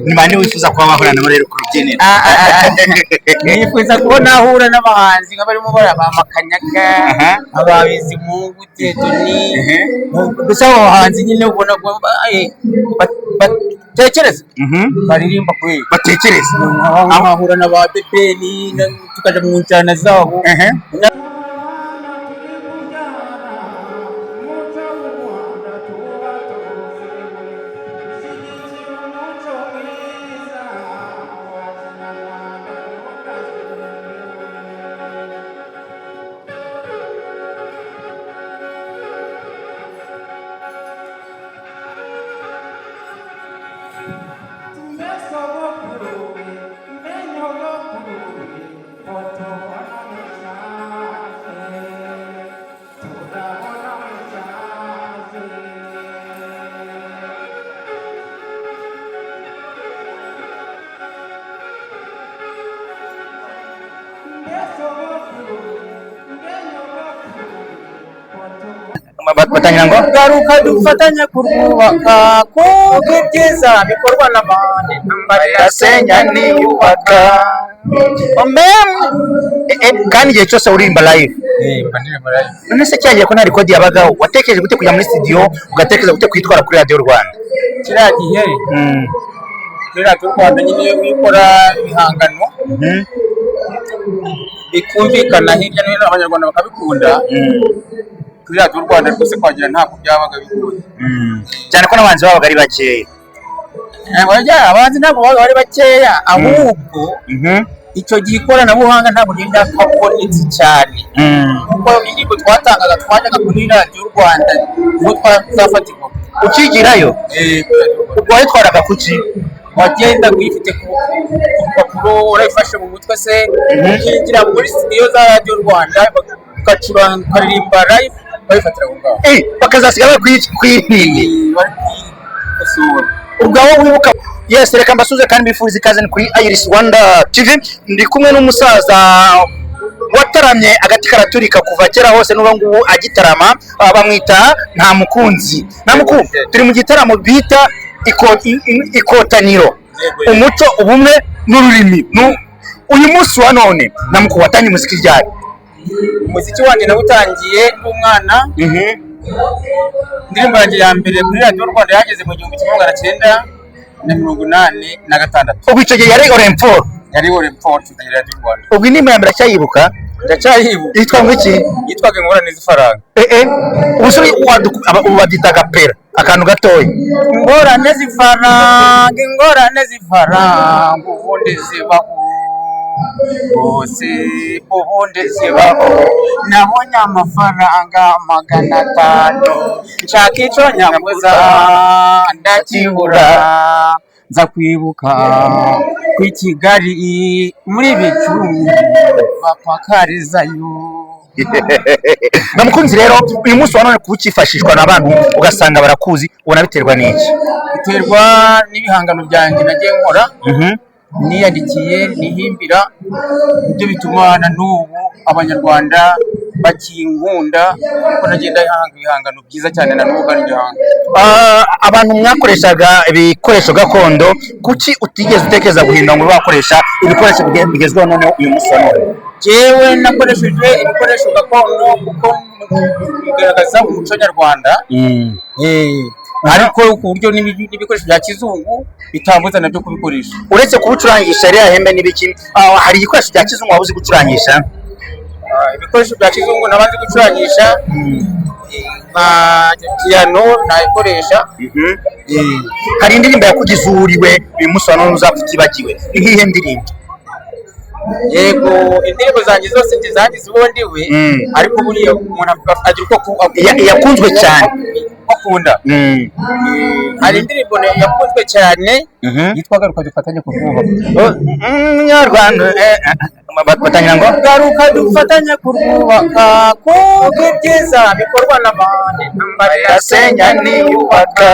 ni bande wifuza kuba bahorana muri rero ku rubyiniro? nifuza kubona ahura n'abahanzi nk'abarimo barabamakanyaka ababizi mu gutetoni gusa abo bahanzi nyine ubona ko batekereza baririmba kwe batekereza ahura n'aba Bebeni tukaja mu njyana zabo batangira ngo garuka dufatanya kurwubaka kuko ibyiza bikorwa n'abandi barasenya niyubaka kandi igihe cyose uririmba live none se cyagiye ko nta record yabagaho watekereje gute kujya muri studio ugatekereza gute kwitwara kuri Radio Rwanda kiriya gihe kuri Radio Rwanda nyine wikora ibihangano bikumvikana hirya no hino abanyarwanda bakabikunda kuri Radio Rwanda rwose kwagira ntabwo byabaga bigoye cyane ko n'abanzi babaga ari bakeya abahanzi ntabwo babaga ari bakeya ahubwo icyo gihe ikoranabuhanga ntabwo ryakabonetse cyane kuko indirimbo twatangaga twajyaga kuri Radio Rwanda ngo twazafatirwa ukigirayo ubwo witwaraga kuki wagenda uyifite ku rupapuro urayifashe mu mutwe se ukinjira muri studio za Radio Rwanda ukacuranga ukaririmba live bayifatira aho ngaho bakazasiga kwihindi ubwaho wibuka. Yes, reka mbasuze kandi bifuriza ikaze kuri Iris Rwanda TV. Ndi kumwe n'umusaza wataramye agati karaturika kuva kera hose n'ubu ngubu agitarama, bamwita nta mukunzi. Turi mu gitaramo bita ikotaniro, umuco, ubumwe n'ururimi. Uyu munsi wa none namuku watanye muziki ryari? Umuziki wanjye nawutangiye n'umwana. Indirimbo yanjye ya mbere kuri Radio Rwanda yageze mu 1986. Ubwo icyo gihe yari Orempo kuri Radio Rwanda. Ubwo indirimbo ya mbere acyayibuka? Ndacyayibuka. Yitwa ngiki? Yitwaga Ingorane z'ifaranga. Ubusore wabyitaga pera akantu gatoya. Ingorane z'ifaranga ubundi zibaho bose ubundi zibaho nabonye amafaranga 500 nshaka icyo nyamuza ndakibura nza kwibuka ku Kigali muri Bicumbi bapakarizayo. Namukunzi rero uyu munsi wa none kucyifashishwa n'abantu ugasanga barakuzi, ubona biterwa n'iki? Biterwa n'ibihangano byanjye nagiye nkora niyandikiye nihimbira, ibyo bituma na n'ubu abanyarwanda bakinkunda kuko nagenda ihanga ibihangano byiza cyane na n'ubu kandi abantu mwakoreshaga ibikoresho gakondo, kuki utigeze utekereza guhinda ngo bakoresha ibikoresho bigezweho none uyu munsi wa none? Jewe nakoresheje ibikoresho gakondo kuko bigaragaza umuco nyarwanda, ariko ku buryo n'ibikoresho bya kizungu bitambuza nabyo kubikoresha. Uretse kubucurangisha rya hembe n'ibiki, hari igikoresho bya kizungu wabuze gucurangisha? Ibikoresho bya kizungu nabanze gucurangisha nka piano nayikoresha. Hari indirimbo yakugizuriwe uyu munsi wa none uzapfa utibagiwe, ihihe ndirimbo? Yego, indirimbo zanjye zose nzizagize ubundi we, ariko buriya umuntu agira uko yakunzwe cyane akunda. Hari indirimbo yakunzwe cyane yitwa Garuka dufatanye kurwubaka. Nyarwanda batangira ngo garuka dufatanye kurwubaka kuko ibyiza bikorwa n'abandi barasenya niyubaka.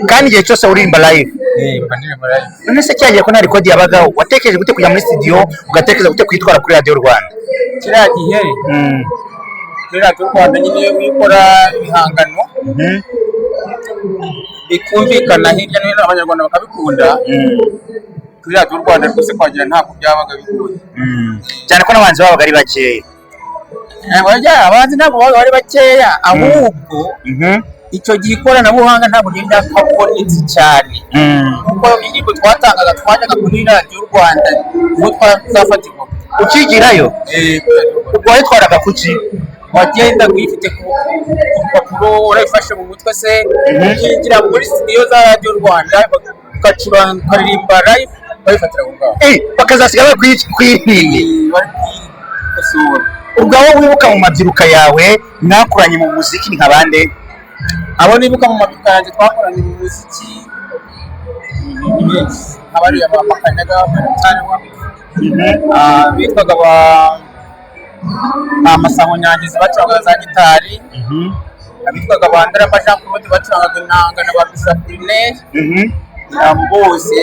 Kandi igihe cyose uririmba live none se cyagiye ko nta record yabagaho watekereje gute kujya muri studio ugatekereza gute kwitwara kuri Radio Rwanda? Kiriya gihe kuri Radio Rwanda nyine wikora ibihangano bikumvikana hirya no hino abanyarwanda bakabikunda kuri radiyo Rwanda rwose kwagira ntabwo byabaga bigoye cyane ko n'abanzi babaga ari bakeya abahanzi ntabwo babaga ari bakeya ahubwo icyo gihe ikoranabuhanga ntabwo ryakabonetse cyane kuko indirimbo twatangaga twajyaga kuri radiyo Rwanda niho twazafatirwa ukigirayo ubwo witwaraga kuki wagenda uyifite ku rupapuro urayifashe mu mutwe se ukinjira muri studio za radiyo Rwanda ukacuranga ukaririmba live bayifatira aho ngaho bakazasiga bari kuyihimba ubwo wowe wibuka mu mabyiruka yawe mwakoranye mu muziki ni nk'abande abo nibuka mu mabyiruka yanjye twakoranye mu muziki abariya Makanyaga bitwaga Masango Nyangizi bacurangaga za gitari abitwaga Ndarama Jean Claude bacurangaga inanga na ba Bisapurine bose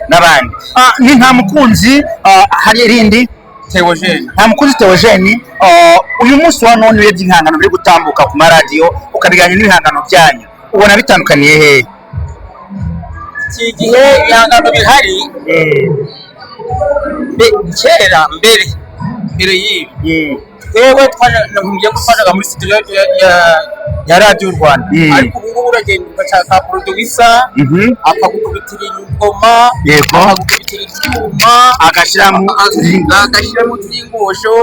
n'abandi ni nta mukunzi hari irindi Theogene nta mukunzi Theogene uyu munsi wa none urebye ibihangano biri gutambuka ku maradiyo ukabiganya n'ibihangano byanyu ubona bitandukaniye hehe iki gihe ibihangano bihari kera mbere y'ibi twewe twajyaga muri studio ya radiyo Rwanda ariko ubu ngubu uragenda ugashaka producer akagukubitira ingoma akagukubitira ibyuma agashyiramo uturingosho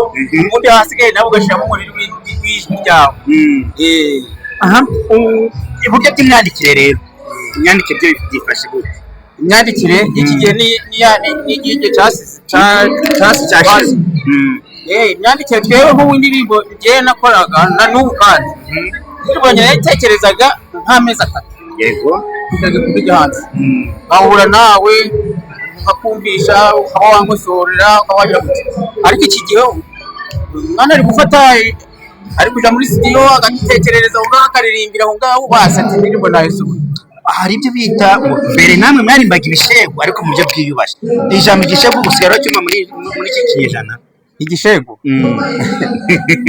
ubundi hasigaye nawe ugashyiramo umuriro w'ijwi ryawe uburyo bw'imyandikire rero imyandikire byo byifashe gute imyandikire y'iki gihe ni igihe cyashize imyandikire twewe nk'ubu indirimbo njyewe nakoraga na n'ubu kandi indirimbo nayitekerezaga nk'amezi 3 yego kujya kujya hanze bahura nawe ukakumvisha ukaba wangosorera ukawagira ariko iki gihe umwana ari gufata ari kuja muri studio agitekerereza ugakaririmbira aho ngaho basatse indirimbo nayo subu hari ibyo bita mbere namwe mwarimbaga ibishego ariko mu byo bwiyubashye ijambo igishego gusigara cyuma muri iki kinyejana igishego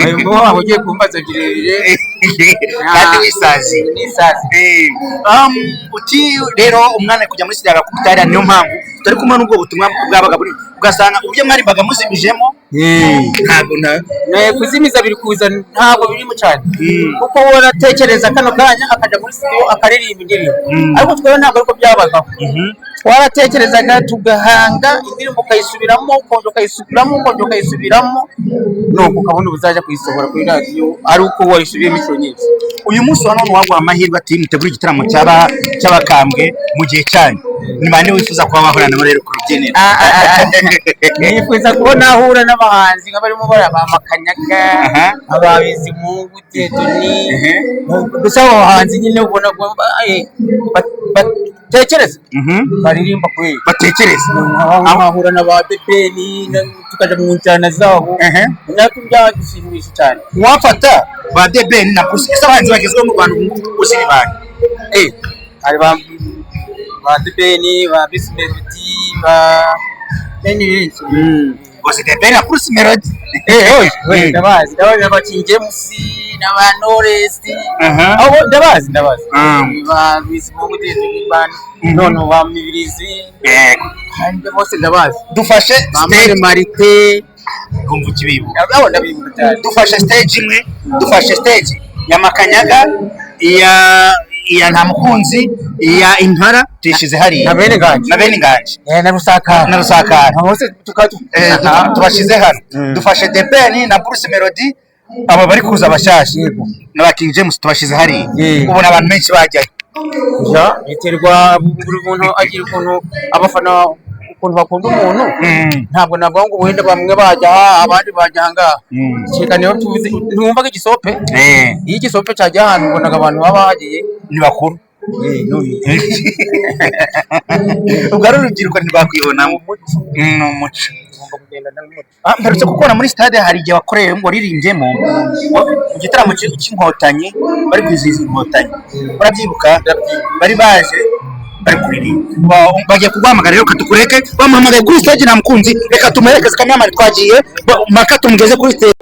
ayo ngo waba ugiye kumbaza girerire kandi wisazi uti rero umwana kujya muri studio akakutara niyo mpamvu turi kumwe n'ubwo butumwa bwabaga buri ugasanga ubyo mwarimbaga muzimijemo ntabwo kuzimiza biri kuza ntabwo birimo cyane kuko waratekereza kano kanya akaja muri studio akaririmba indirimbo ariko twebwe ntabwo ariko byabagaho twaratekerezaga tugahanga indirimbo ukayisubiramo ukayisubiramo nuko ukabona ubuzaja kuyisohora kuri radiyo ari uko wayisubiyemo inshuro nyinshi uyu munsi wa none waguha amahirwe ati mutegura igitaramo cy'abakambwe mu gihe cyanyu ni bande wifuza kuba wahura nabo rero ku rubyiniro nifuza kubona ahura n'abahanzi nk'abarimo Makanyaga Ababizimungu Dieudonné gusa abo bahanzi nyine ubona batekereza baririmba kweli batekereza ahura na ba Debeni tukaja mu njyana zabo nako byadushimisha cyane wafata ba Debeni na Bruce ese abahanzi bagezweho mu Rwanda uzi ni bande hari ba Debeni ba Bruce Melody ba benshi bose Debeni na Bruce Melody ndabazi James n'aba Knowless abo ndabazi ba Bizimungu none ba Mibirizi kandi bose ndabazi dufashe stage Marite kumva kibibu abo ndabibuka cyane dufashe stage imwe dufashe stage ya Makanyaga iya nta mukunzi iya Impara tuyishize hari na bene nganje na Rusakara bose tubashize hano dufashe Debeni na Bruce Melody aba bari kuza abashashi na King James tubashize hari ubona abantu benshi bajyayo biterwa buri muntu agira ukuntu abafana ukuntu bakunda umuntu ntabwo nabwo ngo wenda bamwe bajya abandi bajya ngaha cyeka niyo tuzi ntumvaga igisope iyo igisope cyajya ahantu ubonaga abantu baba bagiye ni bakuru ubwo ari urubyiruko ntibakwibonamo umuco mperutse gukora muri stade hari igihe wakoreye ngo ririmbyemo mu gitaramo cy'inkotanyi bari kwizihiza inkotanyi urabyibuka bari baje bari kuririmba bagiye kuguhamagara rero katukureke bamuhamagaye kuri stage nta mukunzi reka tumuherekeze Kanyamari twagiye mpaka tumugeze kuri stage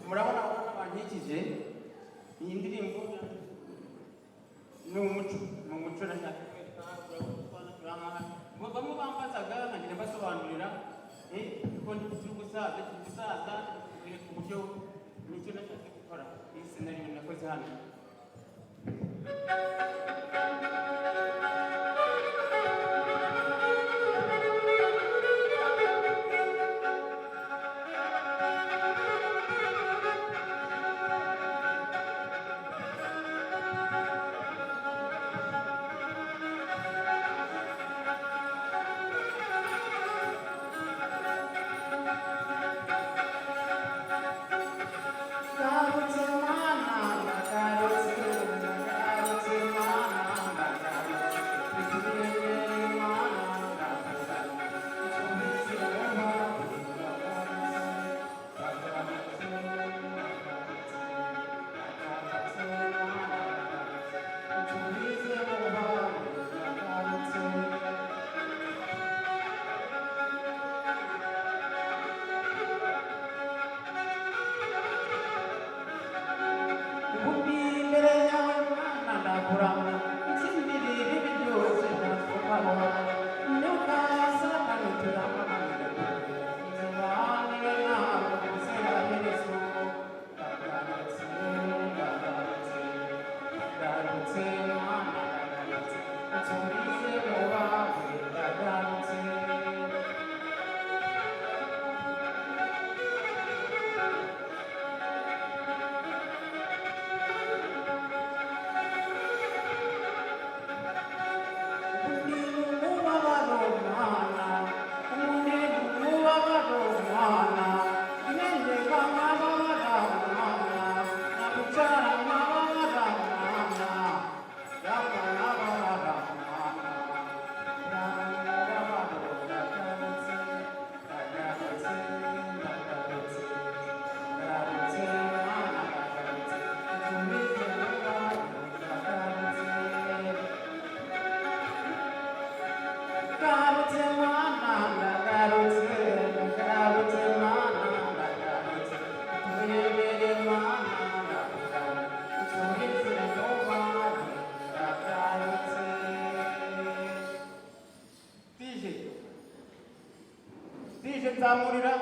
murabona abana bankikije iyi ndirimbo ni umuco nashaka kwereka bamwe bambazaga nkagenda basobanurira kuko turi gusaza ku buryo nicyo nashaka gukora iyi senariyo nakoze hano. Carlos Nzamurira